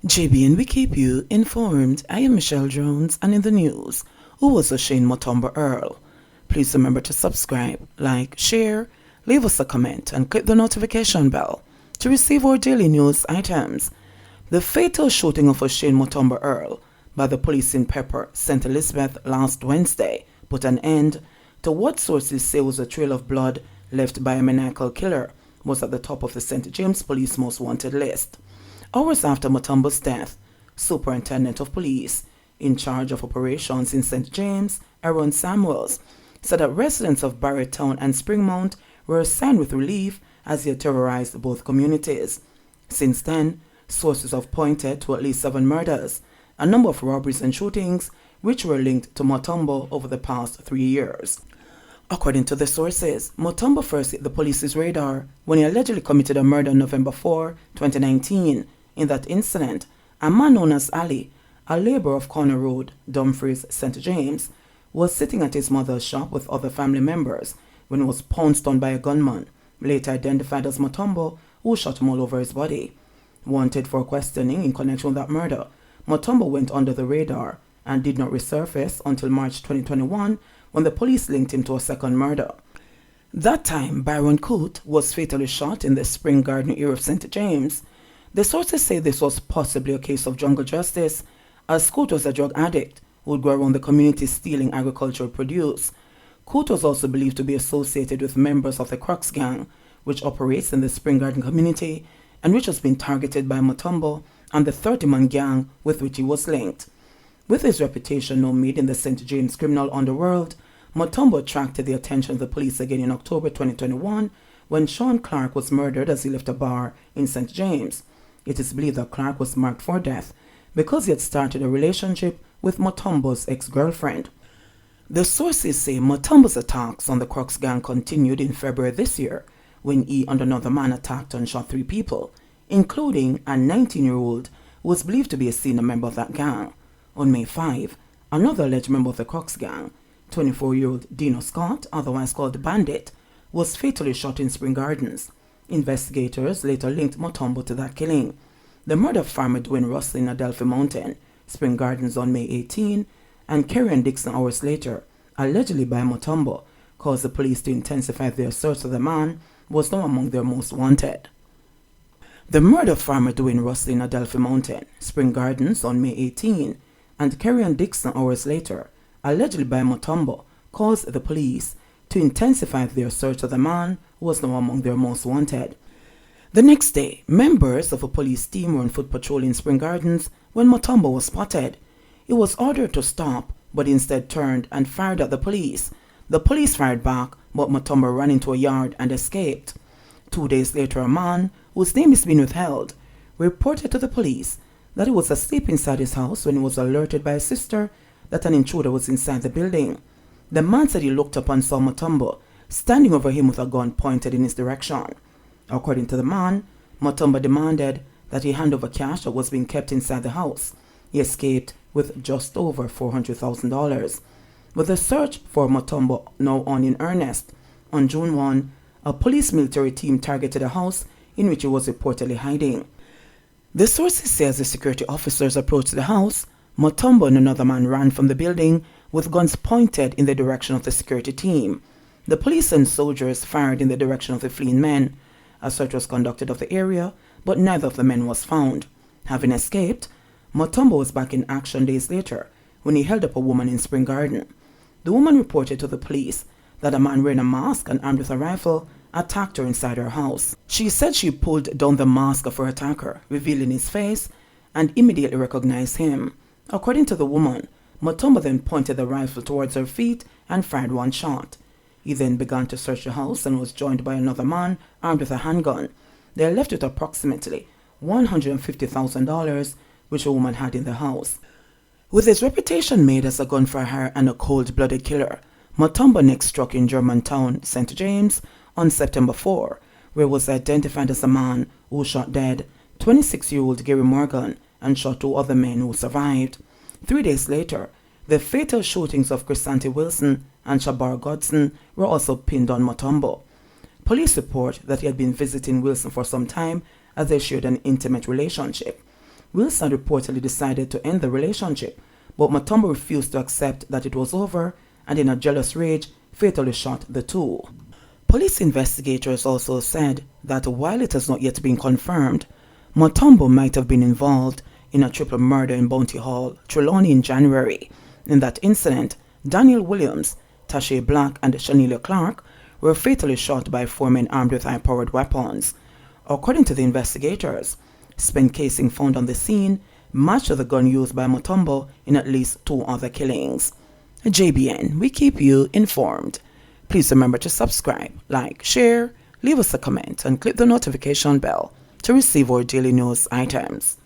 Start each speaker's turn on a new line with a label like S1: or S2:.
S1: JBN, we keep you informed. I am Michelle Jones, and in the news, who was Oshane Motumbo Earle? Please remember to subscribe, like, share, leave us a comment, and click the notification bell to receive our daily news items. The fatal shooting of Oshane Motumbo Earle by the police in Pepper, St. Elizabeth last Wednesday put an end to what sources say was a trail of blood left by a maniacal killer was at the top of the St. James Police Most Wanted list. Hours after Motumbo's death, Superintendent of Police in charge of operations in St. James, Aaron Samuels, said that residents of Barrettown and Springmount were assigned with relief as he had terrorized both communities. Since then, sources have pointed to at least 7 murders, a number of robberies and shootings which were linked to Motumbo over the past 3 years. According to the sources, Motumbo first hit the police's radar when he allegedly committed a murder on November 4, 2019. In that incident, a man known as Ali, a laborer of Corner Road, Dumfries, St. James, was sitting at his mother's shop with other family members when he was pounced on by a gunman, later identified as Motumbo, who shot him all over his body. Wanted for questioning in connection with that murder, Motumbo went under the radar and did not resurface until March 2021 when the police linked him to a second murder. That time, Byron Coote was fatally shot in the Spring Garden area of St. James. The sources say this was possibly a case of jungle justice, as Coote was a drug addict who would go around the community stealing agricultural produce. Coote was also believed to be associated with members of the Crux Gang, which operates in the Spring Garden community and which has been targeted by Motumbo and the 30-man gang with which he was linked. With his reputation now made in the St. James criminal underworld, Motumbo attracted the attention of the police again in October 2021 when Sean Clark was murdered as he left a bar in St. James. It is believed that Clark was marked for death because he had started a relationship with Motumbo's ex-girlfriend. The sources say Motumbo's attacks on the Crux Gang continued in February this year when he and another man attacked and shot 3 people, including a 19-year-old who was believed to be a senior member of that gang. On May 5, another alleged member of the Crux Gang, 24-year-old Dino Scott, otherwise called Bandit, was fatally shot in Spring Gardens. Investigators later linked Motumbo to that killing. The murder of farmer Dwayne Russell in Adelphi Mountain, Spring Gardens on May 18, and Kerry and Dixon hours later, allegedly by Motumbo, caused the police to intensify their search of the man, was now among their most wanted. The murder of farmer Dwayne Russell in Adelphi Mountain, Spring Gardens on May 18, and Kerry and Dixon hours later, allegedly by Motumbo, caused the police to intensify their search of the man who was now among their most wanted. The next day, members of a police team were on foot patrol in Spring Gardens when Motumbo was spotted. He was ordered to stop, but instead turned and fired at the police. The police fired back, but Motumbo ran into a yard and escaped. 2 days later, a man, whose name is being withheld, reported to the police that he was asleep inside his house when he was alerted by his sister that an intruder was inside the building. The man said he looked up and saw Motumbo standing over him with a gun pointed in his direction. According to the man, Motumbo demanded that he hand over cash that was being kept inside the house. He escaped with just over $400,000. With the search for Motumbo now on in earnest, on June 1, a police military team targeted a house in which he was reportedly hiding. The sources say as the security officers approached the house, Motumbo and another man ran from the building with guns pointed in the direction of the security team. The police and soldiers fired in the direction of the fleeing men. A search was conducted of the area, but neither of the men was found. Having escaped, Motumbo was back in action days later when he held up a woman in Spring Garden. The woman reported to the police that a man wearing a mask and armed with a rifle attacked her inside her house. She said she pulled down the mask of her attacker, revealing his face, and immediately recognized him. According to the woman, Motumbo then pointed the rifle towards her feet and fired 1 shot. He then began to search the house and was joined by another man armed with a handgun. They are left with approximately $150,000, which the woman had in the house. With his reputation made as a gun for hire and a cold-blooded killer, Motumbo next struck in Germantown, St. James, on September 4, where he was identified as a man who shot dead 26-year-old Gary Morgan and shot 2 other men who survived. 3 days later, the fatal shootings of Chrisanti Wilson and Shabar Godson were also pinned on Motumbo. Police report that he had been visiting Wilson for some time as they shared an intimate relationship. Wilson reportedly decided to end the relationship, but Motumbo refused to accept that it was over and in a jealous rage fatally shot the two. Police investigators also said that while it has not yet been confirmed, Motumbo might have been involved in a triple murder in Bounty Hall, Trelawney in January. In that incident, Daniel Williams, Tasha Black and Shanelia Clark were fatally shot by 4 men armed with high-powered weapons. According to the investigators, spent casing found on the scene matched the gun used by Motumbo in at least 2 other killings. JBN, we keep you informed. Please remember to subscribe, like, share, leave us a comment and click the notification bell to receive our daily news items.